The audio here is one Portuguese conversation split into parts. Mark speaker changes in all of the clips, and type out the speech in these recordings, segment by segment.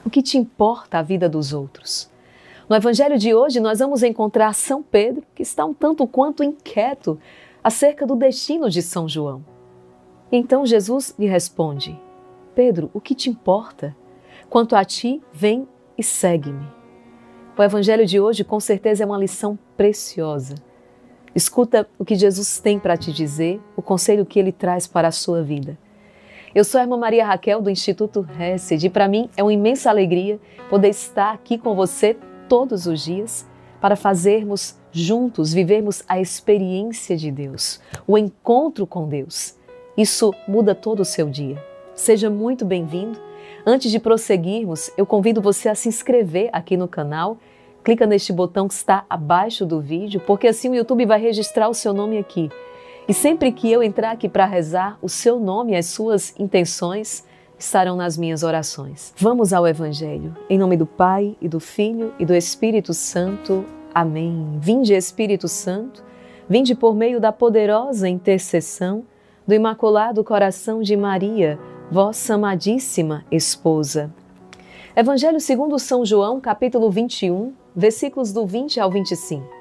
Speaker 1: O que te importa a vida dos outros? No Evangelho de hoje, nós vamos encontrar São Pedro, que está um tanto quanto inquieto acerca do destino de São João. Então Jesus lhe responde: Pedro, o que te importa? Quanto a ti, vem e segue-me. O Evangelho de hoje com certeza é uma lição preciosa. Escuta o que Jesus tem para te dizer, o conselho que Ele traz para a sua vida. Eu sou a irmã Maria Raquel do Instituto Hesed e para mim é uma imensa alegria poder estar aqui com você todos os dias para fazermos juntos, vivermos a experiência de Deus, o encontro com Deus. Isso muda todo o seu dia. Seja muito bem-vindo. Antes de prosseguirmos, eu convido você a se inscrever aqui no canal. Clica neste botão que está abaixo do vídeo, porque assim o YouTube vai registrar o seu nome aqui. E sempre que eu entrar aqui para rezar, o seu nome e as suas intenções estarão nas minhas orações. Vamos ao Evangelho. Em nome do Pai, e do Filho, e do Espírito Santo. Amém. Vinde, Espírito Santo, vinde por meio da poderosa intercessão do Imaculado Coração de Maria, vossa amadíssima esposa. Evangelho segundo São João, capítulo 21, versículos do 20 ao 25.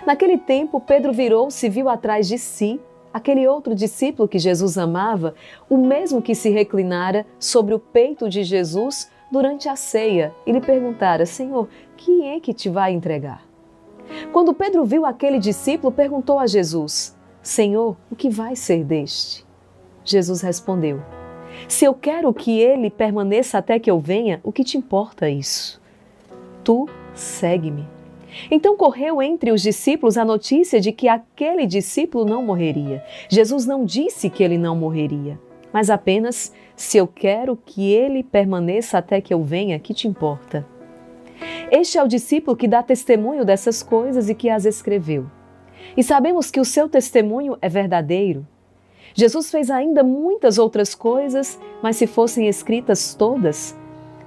Speaker 1: Naquele tempo, Pedro virou-se e viu atrás de si aquele outro discípulo que Jesus amava, o mesmo que se reclinara sobre o peito de Jesus durante a ceia, e lhe perguntara: Senhor, quem é que te vai entregar? Quando Pedro viu aquele discípulo, perguntou a Jesus: Senhor, o que vai ser deste? Jesus respondeu: Se eu quero que ele permaneça até que eu venha, o que te importa isso? Tu segue-me. Então correu entre os discípulos a notícia de que aquele discípulo não morreria. Jesus não disse que ele não morreria, mas apenas: se eu quero que ele permaneça até que eu venha, que te importa? Este é o discípulo que dá testemunho dessas coisas e que as escreveu. E sabemos que o seu testemunho é verdadeiro. Jesus fez ainda muitas outras coisas, mas se fossem escritas todas,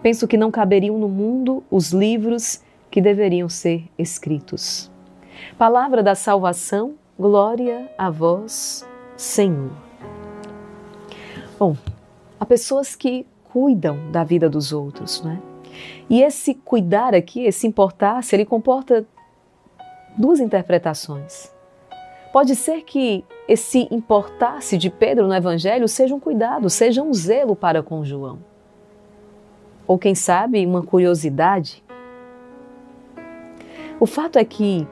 Speaker 1: penso que não caberiam no mundo os livros que deveriam ser escritos. Palavra da salvação, glória a vós, Senhor. Bom, há pessoas que cuidam da vida dos outros, não é? E esse cuidar aqui, esse importar-se, ele comporta duas interpretações. Pode ser que esse importar-se de Pedro no Evangelho seja um cuidado, seja um zelo para com João. Ou quem sabe, uma curiosidade. O fato é que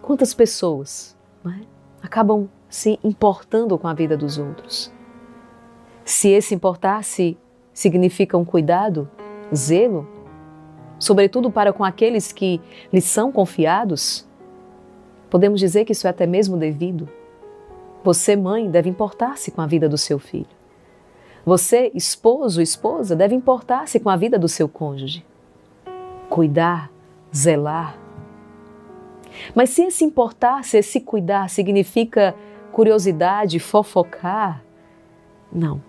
Speaker 1: quantas pessoas, não é, acabam se importando com a vida dos outros. Se esse importar-se significa um cuidado, zelo, sobretudo para com aqueles que lhes são confiados, podemos dizer que isso é até mesmo devido. Você, mãe, deve importar-se com a vida do seu filho. Você, esposo, esposa, deve importar-se com a vida do seu cônjuge. Cuidar, zelar. Mas se esse importar-se, esse cuidar significa curiosidade, fofocar, não.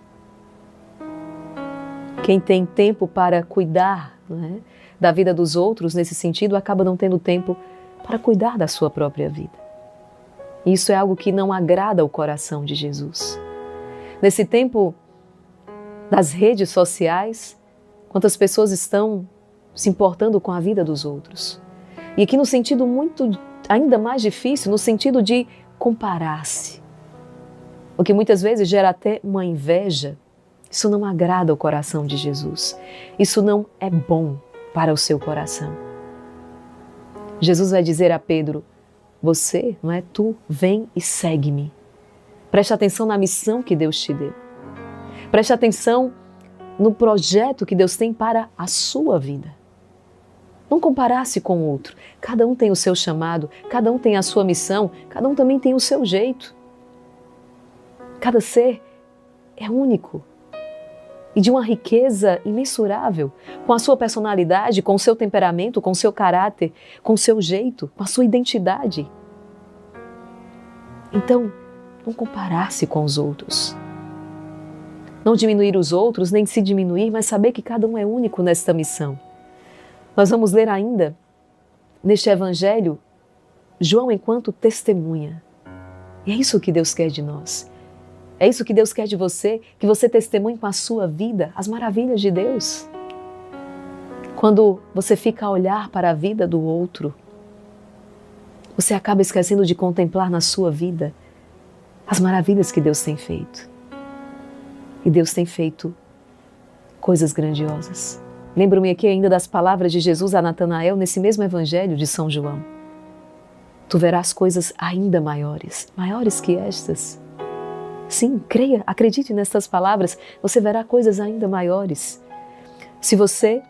Speaker 1: Quem tem tempo para cuidar, não é, da vida dos outros nesse sentido, acaba não tendo tempo para cuidar da sua própria vida. Isso é algo que não agrada ao coração de Jesus. Nesse tempo das redes sociais, quantas pessoas estão se importando com a vida dos outros? E aqui no sentido muito, ainda mais difícil, no sentido de comparar-se. O que muitas vezes gera até uma inveja. Isso não agrada ao coração de Jesus. Isso não é bom para o seu coração. Jesus vai dizer a Pedro: você, não é tu, vem e segue-me. Preste atenção na missão que Deus te deu. Preste atenção no projeto que Deus tem para a sua vida. Não comparar-se com o outro. Cada um tem o seu chamado, cada um tem a sua missão, cada um também tem o seu jeito. Cada ser é único e de uma riqueza imensurável, com a sua personalidade, com o seu temperamento, com o seu caráter, com o seu jeito, com a sua identidade. Então, não comparar-se com os outros. Não diminuir os outros, nem se diminuir, mas saber que cada um é único nesta missão. Nós vamos ler ainda, neste Evangelho, João enquanto testemunha. E é isso que Deus quer de nós. É isso que Deus quer de você, que você testemunhe com a sua vida as maravilhas de Deus. Quando você fica a olhar para a vida do outro, você acaba esquecendo de contemplar na sua vida as maravilhas que Deus tem feito. E Deus tem feito coisas grandiosas. Lembro-me aqui ainda das palavras de Jesus a Natanael nesse mesmo evangelho de São João. Tu verás coisas ainda maiores, maiores que estas. Sim, creia, acredite nestas palavras, você verá coisas ainda maiores. Se você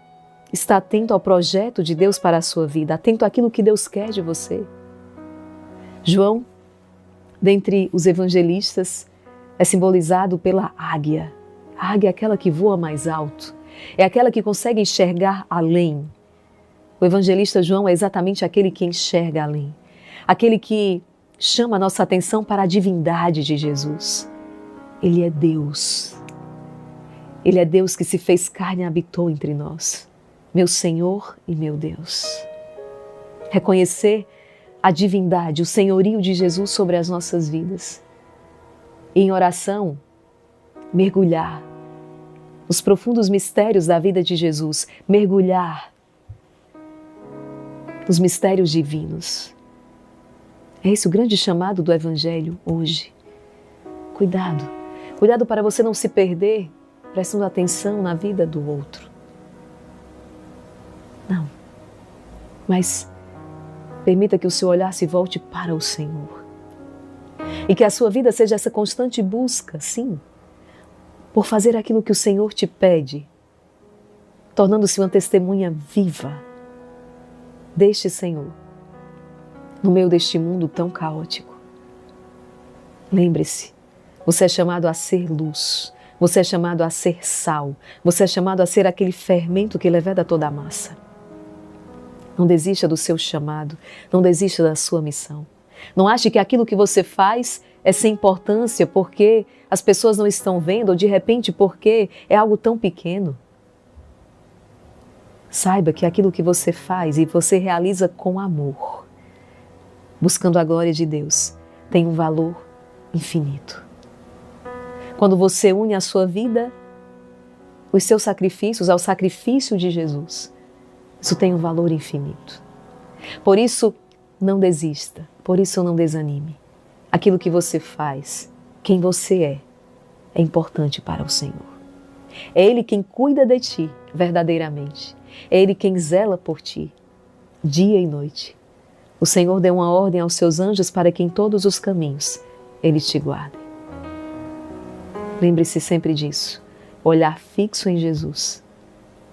Speaker 1: está atento ao projeto de Deus para a sua vida, atento àquilo que Deus quer de você. João, dentre os evangelistas, é simbolizado pela águia. A águia é aquela que voa mais alto, é aquela que consegue enxergar além. O evangelista João é exatamente aquele que enxerga além, aquele que chama a nossa atenção para a divindade de Jesus. Ele é Deus. Ele é Deus que se fez carne e habitou entre nós. Meu Senhor e meu Deus. Reconhecer a divindade, o senhorio de Jesus sobre as nossas vidas. E em oração, mergulhar nos profundos mistérios da vida de Jesus, mergulhar nos mistérios divinos. É esse o grande chamado do Evangelho hoje. Cuidado, cuidado para você não se perder prestando atenção na vida do outro. Não, mas permita que o seu olhar se volte para o Senhor. E que a sua vida seja essa constante busca, sim, por fazer aquilo que o Senhor te pede, tornando-se uma testemunha viva deste Senhor, no meio deste mundo tão caótico. Lembre-se, você é chamado a ser luz, você é chamado a ser sal, você é chamado a ser aquele fermento que leveda toda a massa. Não desista do seu chamado, não desista da sua missão. Não ache que aquilo que você faz é sem importância porque as pessoas não estão vendo ou de repente porque é algo tão pequeno. Saiba que aquilo que você faz e você realiza com amor, buscando a glória de Deus, tem um valor infinito. Quando você une a sua vida, os seus sacrifícios ao sacrifício de Jesus, isso tem um valor infinito. Por isso, não desista, por isso não desanime. Aquilo que você faz, quem você é importante para o Senhor. É Ele quem cuida de ti verdadeiramente. É Ele quem zela por ti, dia e noite. O Senhor deu uma ordem aos seus anjos para que em todos os caminhos Eles te guardem. Lembre-se sempre disso, olhar fixo em Jesus,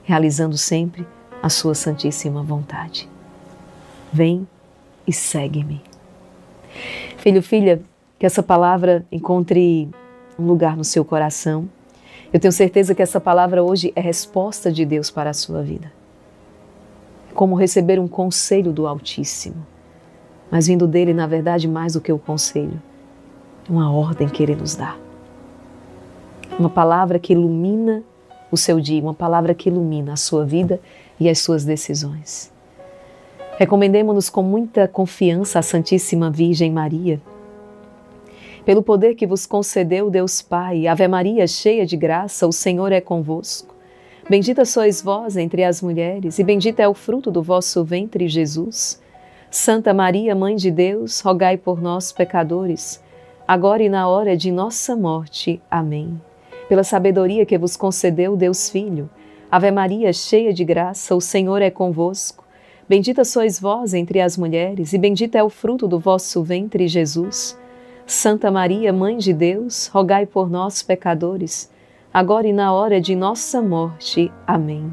Speaker 1: realizando sempre a sua santíssima vontade. Vem e segue-me. Filho, filha, que essa palavra encontre um lugar no seu coração. Eu tenho certeza que essa palavra hoje é resposta de Deus para a sua vida. Como receber um conselho do Altíssimo, mas vindo dele, na verdade, mais do que o conselho, uma ordem que ele nos dá. Uma palavra que ilumina o seu dia, uma palavra que ilumina a sua vida e as suas decisões. Recomendemo-nos com muita confiança à Santíssima Virgem Maria. Pelo poder que vos concedeu Deus Pai, Ave Maria, cheia de graça, o Senhor é convosco. Bendita sois vós entre as mulheres, e bendito é o fruto do vosso ventre, Jesus. Santa Maria, Mãe de Deus, rogai por nós, pecadores, agora e na hora de nossa morte. Amém. Pela sabedoria que vos concedeu Deus Filho, Ave Maria, cheia de graça, o Senhor é convosco. Bendita sois vós entre as mulheres, e bendito é o fruto do vosso ventre, Jesus. Santa Maria, Mãe de Deus, rogai por nós, pecadores, agora e na hora de nossa morte. Amém.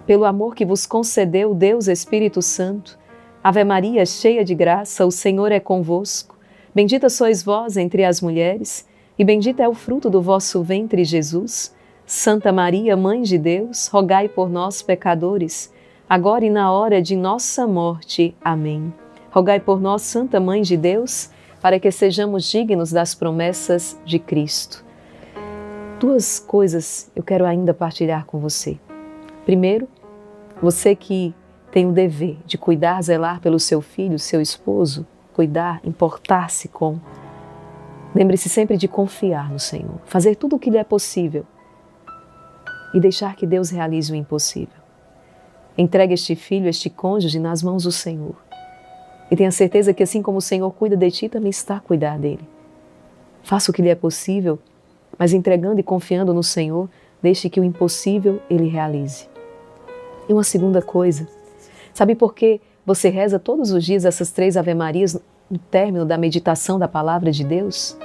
Speaker 1: Pelo amor que vos concedeu Deus Espírito Santo, Ave Maria, cheia de graça, o Senhor é convosco. Bendita sois vós entre as mulheres, e bendito é o fruto do vosso ventre, Jesus. Santa Maria, Mãe de Deus, rogai por nós, pecadores, agora e na hora de nossa morte. Amém. Rogai por nós, Santa Mãe de Deus, para que sejamos dignos das promessas de Cristo. Duas coisas eu quero ainda partilhar com você. Primeiro, você que tem o dever de cuidar, zelar pelo seu filho, seu esposo, cuidar, importar-se com. Lembre-se sempre de confiar no Senhor, fazer tudo o que lhe é possível e deixar que Deus realize o impossível. Entregue este filho, este cônjuge nas mãos do Senhor. E tenha certeza que assim como o Senhor cuida de ti, também está a cuidar dele. Faça o que lhe é possível, mas entregando e confiando no Senhor, deixe que o impossível Ele realize. E uma segunda coisa, sabe por que você reza todos os dias essas 3 Ave-Marias no término da meditação da Palavra de Deus?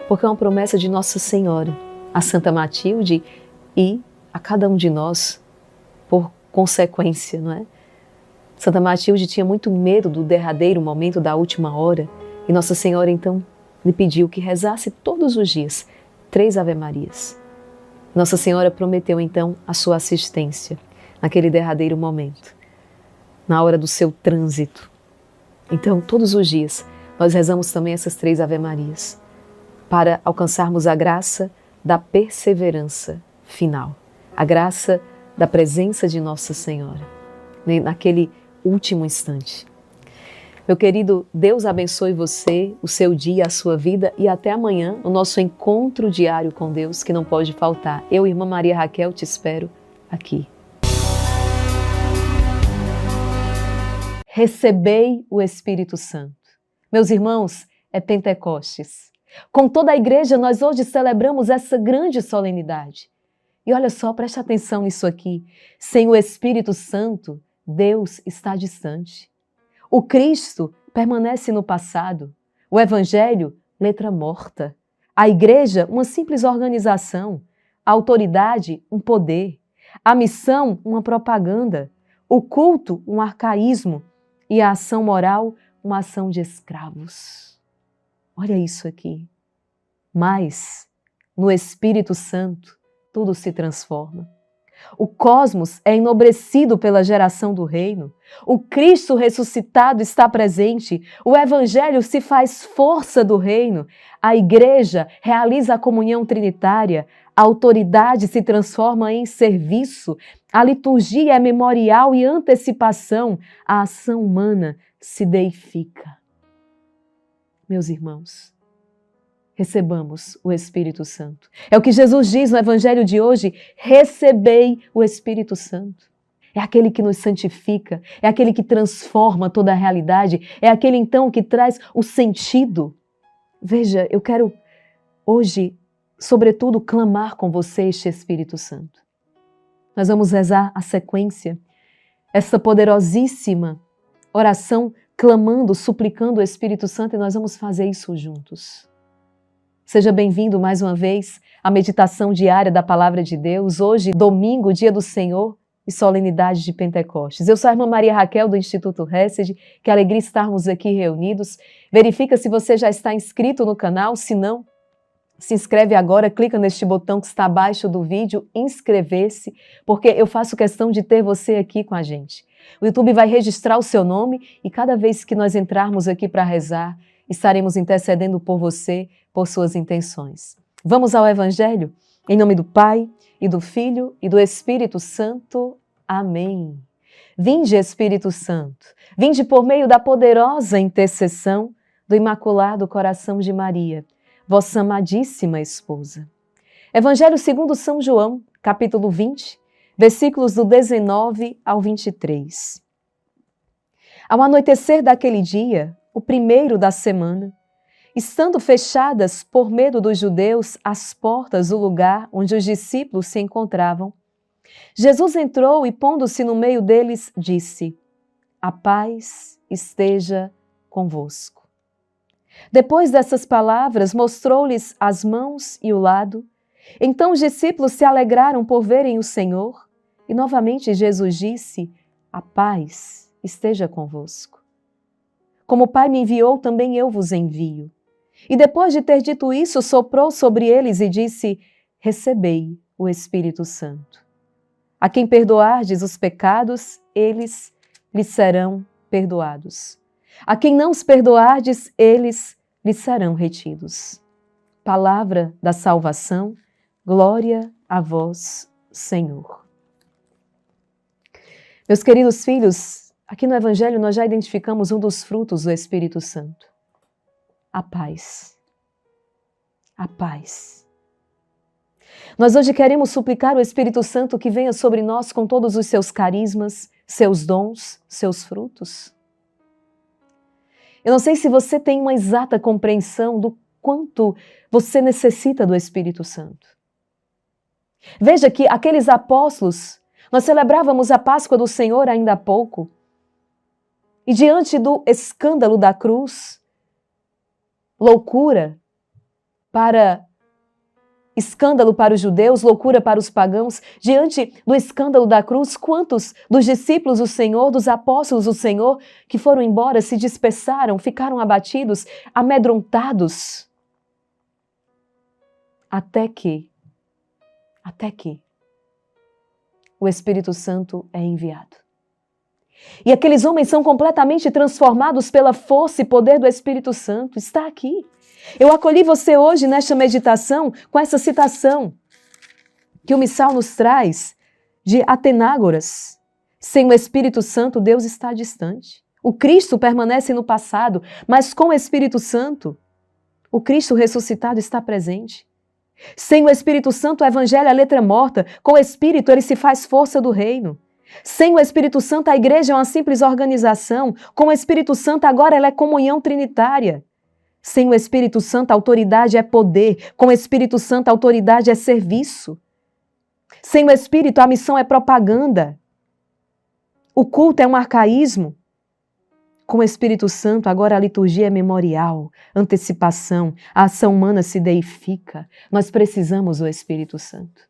Speaker 1: Porque é uma promessa de Nossa Senhora, a Santa Matilde e a cada um de nós, por consequência, não é? Santa Matilde tinha muito medo do derradeiro momento da última hora e Nossa Senhora então lhe pediu que rezasse todos os dias 3 Ave-Marias. Nossa Senhora prometeu então a sua assistência naquele derradeiro momento, na hora do seu trânsito. Então, todos os dias, nós rezamos também essas 3 Ave-Marias para alcançarmos a graça da perseverança final, a graça da presença de Nossa Senhora, naquele último instante. Meu querido, Deus abençoe você, o seu dia, a sua vida e até amanhã, no nosso encontro diário com Deus, que não pode faltar. Eu, Irmã Maria Raquel, te espero aqui. Recebei o Espírito Santo. Meus irmãos, é Pentecostes. Com toda a igreja, nós hoje celebramos essa grande solenidade. E olha só, preste atenção nisso aqui. Sem o Espírito Santo, Deus está distante. O Cristo permanece no passado. O Evangelho, letra morta. A igreja, uma simples organização. A autoridade, um poder. A missão, uma propaganda. O culto, um arcaísmo. E a ação moral, uma ação de escravos. Olha isso aqui. Mas, no Espírito Santo, tudo se transforma. O cosmos é enobrecido pela geração do reino. O Cristo ressuscitado está presente. O Evangelho se faz força do reino. A igreja realiza a comunhão trinitária. A autoridade se transforma em serviço. A liturgia é memorial e antecipação. A ação humana se deifica. Meus irmãos, recebamos o Espírito Santo. É o que Jesus diz no Evangelho de hoje: recebei o Espírito Santo. É aquele que nos santifica, é aquele que transforma toda a realidade, é aquele então que traz o sentido. Veja, eu quero hoje, sobretudo, clamar com você este Espírito Santo. Nós vamos rezar a sequência, essa poderosíssima oração, clamando, suplicando o Espírito Santo, e nós vamos fazer isso juntos. Seja bem-vindo mais uma vez à meditação diária da Palavra de Deus. Hoje, domingo, dia do Senhor e solenidade de Pentecostes. Eu sou a Irmã Maria Raquel do Instituto Hesed. Que alegria estarmos aqui reunidos. Verifica se você já está inscrito no canal. Se não, se inscreve agora, clica neste botão que está abaixo do vídeo, inscrever-se, porque eu faço questão de ter você aqui com a gente. O YouTube vai registrar o seu nome e cada vez que nós entrarmos aqui para rezar, estaremos intercedendo por você, por suas intenções. Vamos ao Evangelho? Em nome do Pai, e do Filho, e do Espírito Santo. Amém. Vinde, Espírito Santo, vinde por meio da poderosa intercessão do Imaculado Coração de Maria, vossa amadíssima esposa. Evangelho segundo São João, capítulo 20, versículos do 19 ao 23. Ao anoitecer daquele dia, o primeiro da semana, estando fechadas por medo dos judeus as portas do lugar onde os discípulos se encontravam, Jesus entrou e, pondo-se no meio deles, disse: a paz esteja convosco. Depois dessas palavras, mostrou-lhes as mãos e o lado. Então os discípulos se alegraram por verem o Senhor, e novamente Jesus disse: a paz esteja convosco. Como o Pai me enviou, também eu vos envio. E depois de ter dito isso, soprou sobre eles e disse: recebei o Espírito Santo. A quem perdoardes os pecados, eles lhes serão perdoados. A quem não os perdoardes, eles lhes serão retidos. Palavra da salvação, glória a vós, Senhor. Meus queridos filhos, aqui no Evangelho nós já identificamos um dos frutos do Espírito Santo. A paz. A paz. Nós hoje queremos suplicar o Espírito Santo que venha sobre nós com todos os seus carismas, seus dons, seus frutos? Eu não sei se você tem uma exata compreensão do quanto você necessita do Espírito Santo. Veja que aqueles apóstolos, nós celebrávamos a Páscoa do Senhor ainda há pouco, e diante do escândalo da cruz, loucura para escândalo para os judeus, loucura para os pagãos, diante do escândalo da cruz, quantos dos discípulos do Senhor, dos apóstolos do Senhor, que foram embora, se dispersaram, ficaram abatidos, amedrontados, até que o Espírito Santo é enviado. E aqueles homens são completamente transformados pela força e poder do Espírito Santo. Está aqui. Eu acolhi você hoje nesta meditação com essa citação que o Missal nos traz de Atenágoras. Sem o Espírito Santo, Deus está distante. O Cristo permanece no passado, mas com o Espírito Santo, o Cristo ressuscitado está presente. Sem o Espírito Santo, o Evangelho é letra morta. Com o Espírito, ele se faz força do reino. Sem o Espírito Santo, a igreja é uma simples organização. Com o Espírito Santo, agora ela é comunhão trinitária. Sem o Espírito Santo, a autoridade é poder. Com o Espírito Santo, a autoridade é serviço. Sem o Espírito, a missão é propaganda. O culto é um arcaísmo. Com o Espírito Santo, agora a liturgia é memorial, antecipação, a ação humana se deifica. Nós precisamos do Espírito Santo.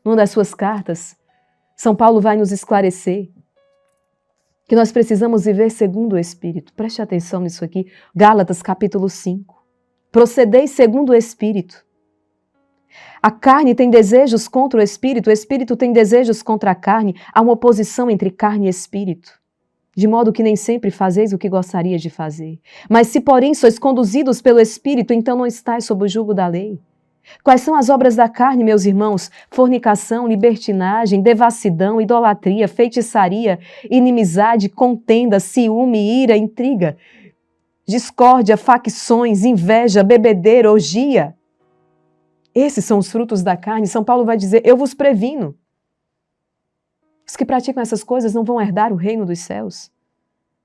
Speaker 1: Numa das suas cartas, São Paulo vai nos esclarecer que nós precisamos viver segundo o Espírito. Preste atenção nisso aqui. Gálatas capítulo 5. Procedei segundo o Espírito. A carne tem desejos contra o Espírito tem desejos contra a carne. Há uma oposição entre carne e Espírito. De modo que nem sempre fazeis o que gostaria de fazer. Mas se, porém, sois conduzidos pelo Espírito, então não estáis sob o jugo da lei. Quais são as obras da carne, meus irmãos? Fornicação, libertinagem, devassidão, idolatria, feitiçaria, inimizade, contenda, ciúme, ira, intriga, discórdia, facções, inveja, bebedeira, orgia. Esses são os frutos da carne. São Paulo vai dizer, eu vos previno. Os que praticam essas coisas não vão herdar o reino dos céus,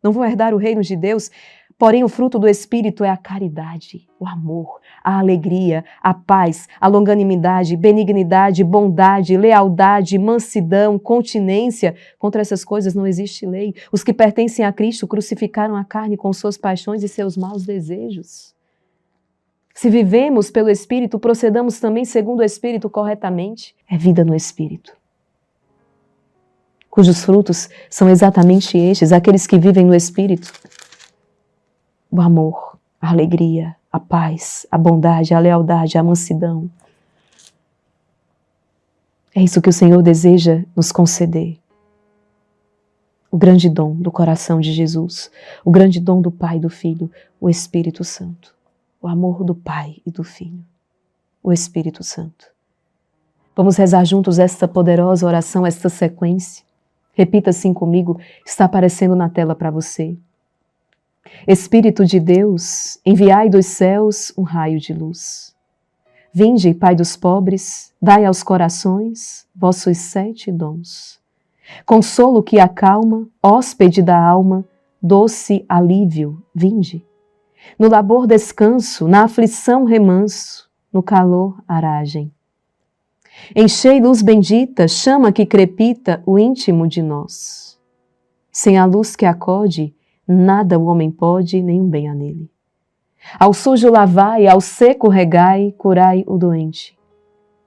Speaker 1: não vão herdar o reino de Deus. Porém, o fruto do Espírito é a caridade, o amor, a alegria, a paz, a longanimidade, benignidade, bondade, lealdade, mansidão, continência. Contra essas coisas não existe lei. Os que pertencem a Cristo crucificaram a carne com suas paixões e seus maus desejos. Se vivemos pelo Espírito, procedamos também segundo o Espírito corretamente. É vida no Espírito, cujos frutos são exatamente estes, aqueles que vivem no Espírito. O amor, a alegria, a paz, a bondade, a lealdade, a mansidão. É isso que o Senhor deseja nos conceder. O grande dom do coração de Jesus, o grande dom do Pai e do Filho, o Espírito Santo. O amor do Pai e do Filho, o Espírito Santo. Vamos rezar juntos esta poderosa oração, esta sequência. Repita assim comigo, está aparecendo na tela para você. Espírito de Deus, enviai dos céus um raio de luz. Vinde, Pai dos pobres, dai aos corações vossos 7 dons. Consolo que acalma, hóspede da alma, doce alívio, vinde. No labor descanso, na aflição remanso, no calor aragem. Enchei luz bendita, chama que crepita o íntimo de nós. Sem a luz que acode, nada o homem pode, nenhum bem há nele. Ao sujo lavai, ao seco regai, curai o doente.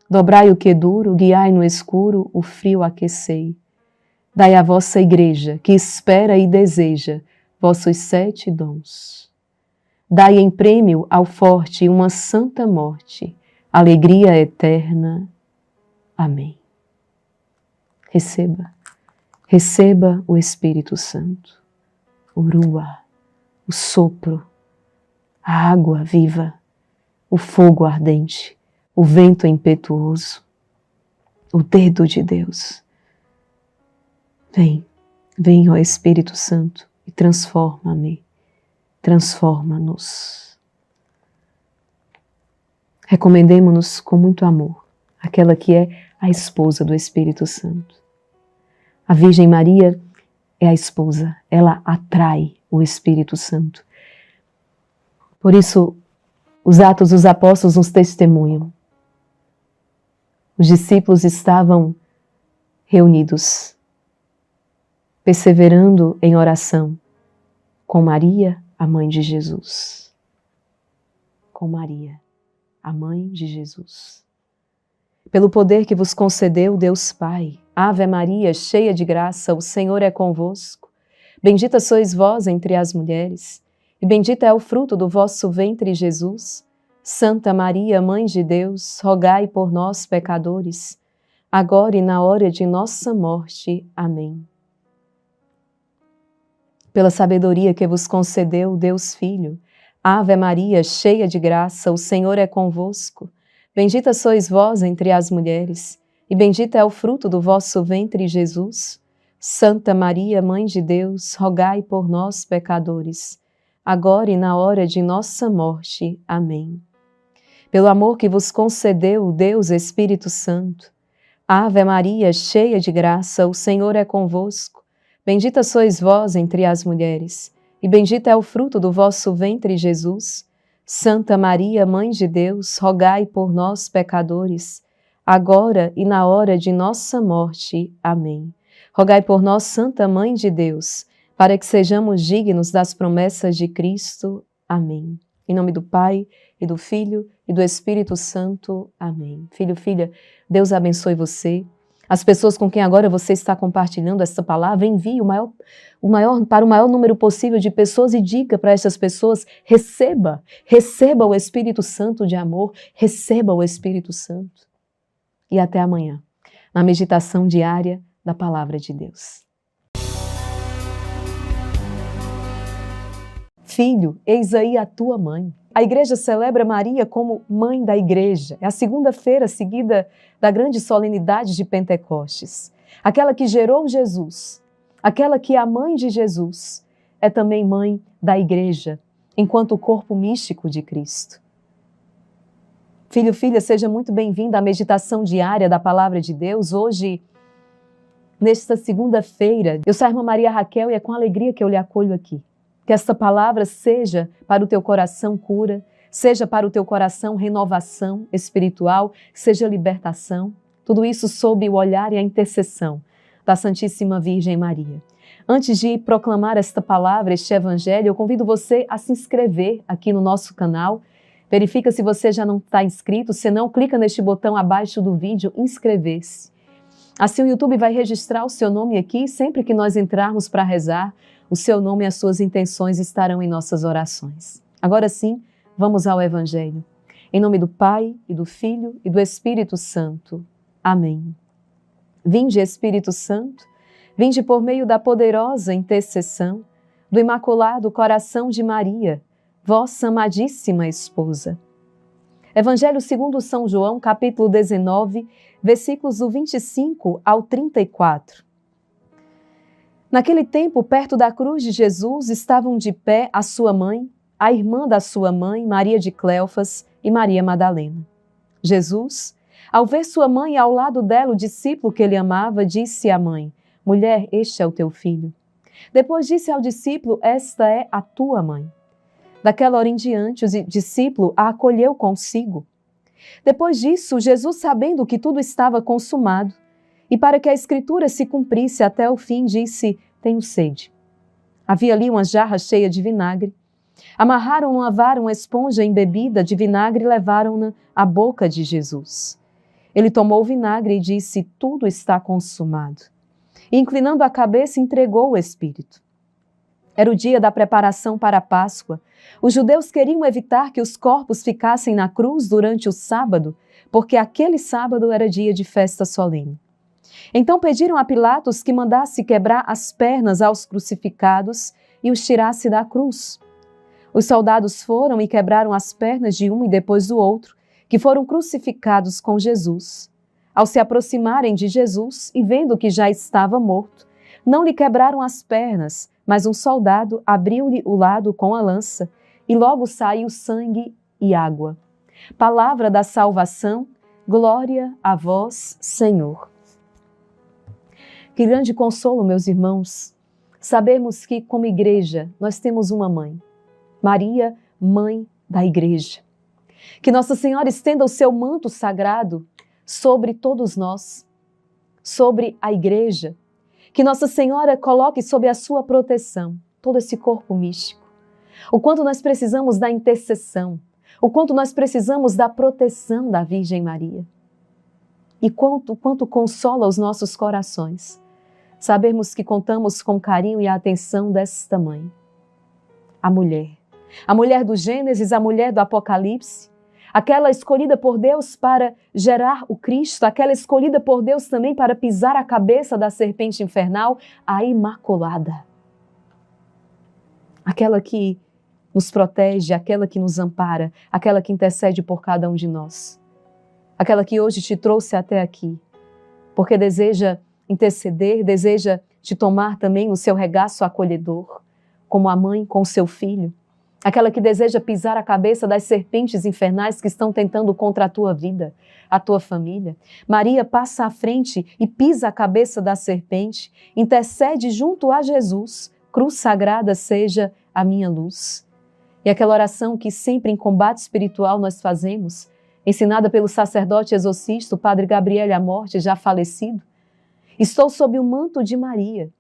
Speaker 1: Dobrai o que é duro, guiai no escuro, o frio aquecei. Dai à vossa igreja, que espera e deseja, vossos 7 dons. Dai em prêmio ao forte uma santa morte, alegria eterna. Amém. Receba, receba o Espírito Santo, o Ruá, o sopro, a água viva, o fogo ardente, o vento impetuoso, o dedo de Deus. Vem, vem, ó Espírito Santo, e transforma-me, transforma-nos. Recomendemo-nos com muito amor, aquela que é a esposa do Espírito Santo. A Virgem Maria é a esposa, ela atrai o Espírito Santo. Por isso, os Atos dos Apóstolos nos testemunham. Os discípulos estavam reunidos, perseverando em oração com Maria, a mãe de Jesus. Com Maria, a mãe de Jesus. Pelo poder que vos concedeu Deus Pai, Ave Maria, cheia de graça, o Senhor é convosco. Bendita sois vós entre as mulheres, e bendito é o fruto do vosso ventre, Jesus. Santa Maria, Mãe de Deus, rogai por nós, pecadores, agora e na hora de nossa morte. Amém. Pela sabedoria que vos concedeu Deus Filho, Ave Maria, cheia de graça, o Senhor é convosco. Bendita sois vós entre as mulheres, e bendito é o fruto do vosso ventre, Jesus. Santa Maria, Mãe de Deus, rogai por nós, pecadores, agora e na hora de nossa morte. Amém. Pelo amor que vos concedeu Deus Espírito Santo, Ave Maria, cheia de graça, o Senhor é convosco. Bendita sois vós entre as mulheres, e bendito é o fruto do vosso ventre, Jesus. Santa Maria, Mãe de Deus, rogai por nós, pecadores, agora e na hora de nossa morte. Amém. Rogai por nós, Santa Mãe de Deus, para que sejamos dignos das promessas de Cristo. Amém. Em nome do Pai, e do Filho, e do Espírito Santo. Amém. Filho, filha, Deus abençoe você. As pessoas com quem agora você está compartilhando essa palavra, envie para o maior número possível de pessoas e diga para essas pessoas, receba o Espírito Santo de amor, receba o Espírito Santo. E até amanhã, na meditação diária da Palavra de Deus. Filho, eis aí a tua mãe. A igreja celebra Maria como mãe da igreja. É a segunda-feira seguida da grande solenidade de Pentecostes. Aquela que gerou Jesus, aquela que é a mãe de Jesus, é também mãe da igreja, enquanto corpo místico de Cristo. Filho, filha, seja muito bem-vinda à meditação diária da Palavra de Deus. Hoje, nesta segunda-feira, eu sou a irmã Maria Raquel e é com alegria que eu lhe acolho aqui. Que esta palavra seja para o teu coração cura, seja para o teu coração renovação espiritual, seja libertação. Tudo isso sob o olhar e a intercessão da Santíssima Virgem Maria. Antes de proclamar esta palavra, este evangelho, eu convido você a se inscrever aqui no nosso canal. Verifica se você já não está inscrito, se não, clica neste botão abaixo do vídeo, inscrever-se. Assim o YouTube vai registrar o seu nome aqui, sempre que nós entrarmos para rezar, o seu nome e as suas intenções estarão em nossas orações. Agora sim, vamos ao Evangelho. Em nome do Pai, e do Filho, e do Espírito Santo. Amém. Vinde, Espírito Santo, vinde por meio da poderosa intercessão do Imaculado Coração de Maria, vossa amadíssima esposa. Evangelho segundo São João, capítulo 19, versículos do 25 ao 34. Naquele tempo, perto da cruz de Jesus, estavam de pé a sua mãe, a irmã da sua mãe, Maria de Cleofas e Maria Madalena. Jesus, ao ver sua mãe e ao lado dela o discípulo que ele amava, disse à mãe, mulher, este é o teu filho. Depois disse ao discípulo, esta é a tua mãe. Daquela hora em diante, o discípulo a acolheu consigo. Depois disso, Jesus, sabendo que tudo estava consumado, e para que a Escritura se cumprisse até o fim, disse, tenho sede. Havia ali uma jarra cheia de vinagre. Amarraram numa vara uma esponja embebida de vinagre e levaram-na à boca de Jesus. Ele tomou o vinagre e disse, tudo está consumado. E, inclinando a cabeça, entregou o Espírito. Era o dia da preparação para a Páscoa. Os judeus queriam evitar que os corpos ficassem na cruz durante o sábado, porque aquele sábado era dia de festa solene. Então pediram a Pilatos que mandasse quebrar as pernas aos crucificados e os tirasse da cruz. Os soldados foram e quebraram as pernas de um e depois do outro, que foram crucificados com Jesus. Ao se aproximarem de Jesus e vendo que já estava morto, não lhe quebraram as pernas, mas um soldado abriu-lhe o lado com a lança e logo saiu sangue e água. Palavra da salvação, glória a vós, Senhor. Que grande consolo, meus irmãos, sabermos que, como igreja, nós temos uma mãe, Maria, mãe da igreja. Que Nossa Senhora estenda o seu manto sagrado sobre todos nós, sobre a igreja. Que Nossa Senhora coloque sob a sua proteção todo esse corpo místico. O quanto nós precisamos da intercessão, o quanto nós precisamos da proteção da Virgem Maria. E quanto consola os nossos corações sabermos que contamos com o carinho e a atenção desta mãe. A mulher do Gênesis, a mulher do Apocalipse, aquela escolhida por Deus para gerar o Cristo, aquela escolhida por Deus também para pisar a cabeça da serpente infernal, a Imaculada. Aquela que nos protege, aquela que nos ampara, aquela que intercede por cada um de nós. Aquela que hoje te trouxe até aqui, porque deseja interceder, deseja te tomar também no seu regaço acolhedor, como a mãe com o seu filho. Aquela que deseja pisar a cabeça das serpentes infernais que estão tentando contra a tua vida, a tua família. Maria passa à frente e pisa a cabeça da serpente, intercede junto a Jesus, cruz sagrada seja a minha luz. E aquela oração que sempre em combate espiritual nós fazemos, ensinada pelo sacerdote exorcista, o padre Gabriel à morte, já falecido. Estou sob o manto de Maria.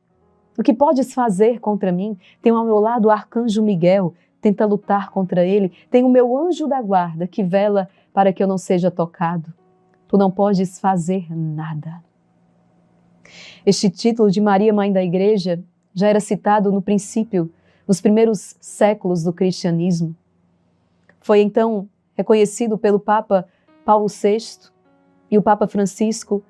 Speaker 1: O que podes fazer contra mim? Tenho ao meu lado o arcanjo Miguel, tenta lutar contra ele. Tenho o meu anjo da guarda que vela para que eu não seja tocado. Tu não podes fazer nada. Este título de Maria, Mãe da Igreja, já era citado no princípio, nos primeiros séculos do cristianismo. Foi então reconhecido pelo Papa Paulo VI e o Papa Francisco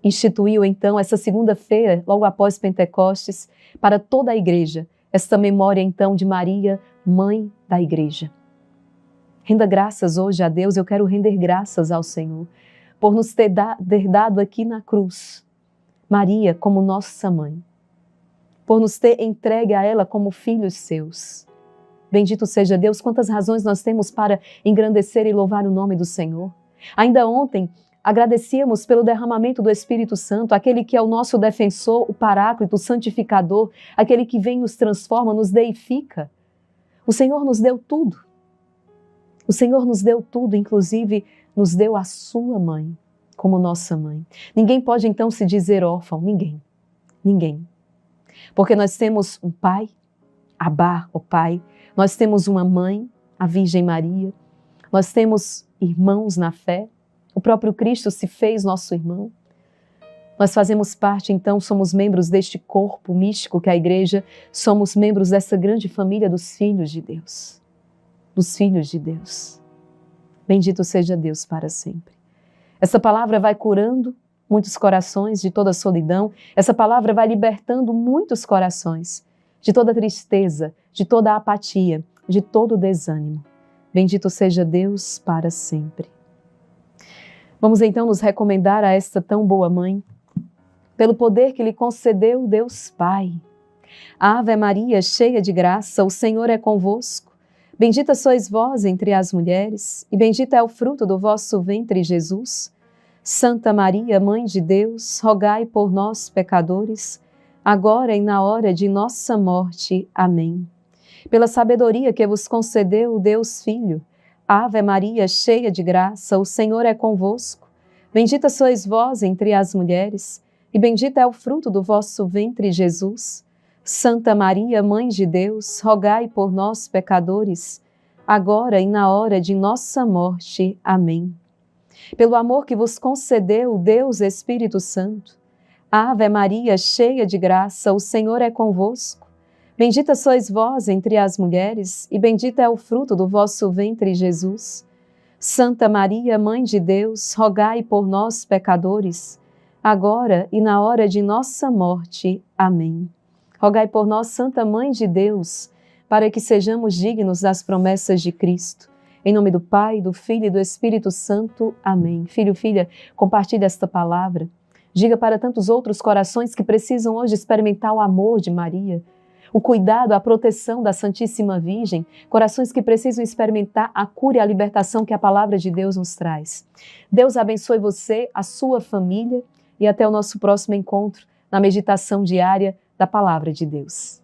Speaker 1: instituiu então essa segunda-feira, logo após Pentecostes, para toda a igreja, esta memória então de Maria, Mãe da Igreja. Renda graças hoje a Deus, eu quero render graças ao Senhor, por nos ter dado aqui na cruz, Maria como nossa mãe, por nos ter entregue a ela como filhos seus. Bendito seja Deus, quantas razões nós temos para engrandecer e louvar o nome do Senhor. Ainda ontem, agradecíamos pelo derramamento do Espírito Santo, aquele que é o nosso defensor, o Paráclito, o santificador, aquele que vem, nos transforma, nos deifica. O Senhor nos deu tudo. O Senhor nos deu tudo, inclusive nos deu a sua mãe, como nossa mãe. Ninguém pode então se dizer órfão, ninguém. Porque nós temos um pai, Abá, o pai, nós temos uma mãe, a Virgem Maria, nós temos irmãos na fé, o próprio Cristo se fez nosso irmão. Nós fazemos parte, então, somos membros deste corpo místico que é a igreja, somos membros dessa grande família dos filhos de Deus. Dos filhos de Deus. Bendito seja Deus para sempre. Essa palavra vai curando muitos corações de toda solidão, essa palavra vai libertando muitos corações de toda tristeza, de toda apatia, de todo desânimo. Bendito seja Deus para sempre. Vamos então nos recomendar a esta tão boa mãe, pelo poder que lhe concedeu Deus Pai. Ave Maria, cheia de graça, o Senhor é convosco. Bendita sois vós entre as mulheres, e bendito é o fruto do vosso ventre, Jesus. Santa Maria, Mãe de Deus, rogai por nós, pecadores, agora e na hora de nossa morte. Amém. Pela sabedoria que vos concedeu o Deus Filho, Ave Maria, cheia de graça, o Senhor é convosco. Bendita sois vós entre as mulheres, e bendito é o fruto do vosso ventre, Jesus. Santa Maria, Mãe de Deus, rogai por nós, pecadores, agora e na hora de nossa morte. Amém. Pelo amor que vos concedeu o Deus Espírito Santo, Ave Maria, cheia de graça, o Senhor é convosco. Bendita sois vós entre as mulheres, e bendito é o fruto do vosso ventre, Jesus. Santa Maria, Mãe de Deus, rogai por nós, pecadores, agora e na hora de nossa morte. Amém. Rogai por nós, Santa Mãe de Deus, para que sejamos dignos das promessas de Cristo. Em nome do Pai, do Filho e do Espírito Santo. Amém. Filho, filha, compartilhe esta palavra. Diga para tantos outros corações que precisam hoje experimentar o amor de Maria, o cuidado, a proteção da Santíssima Virgem, corações que precisam experimentar a cura e a libertação que a palavra de Deus nos traz. Deus abençoe você, a sua família e até o nosso próximo encontro na meditação diária da Palavra de Deus.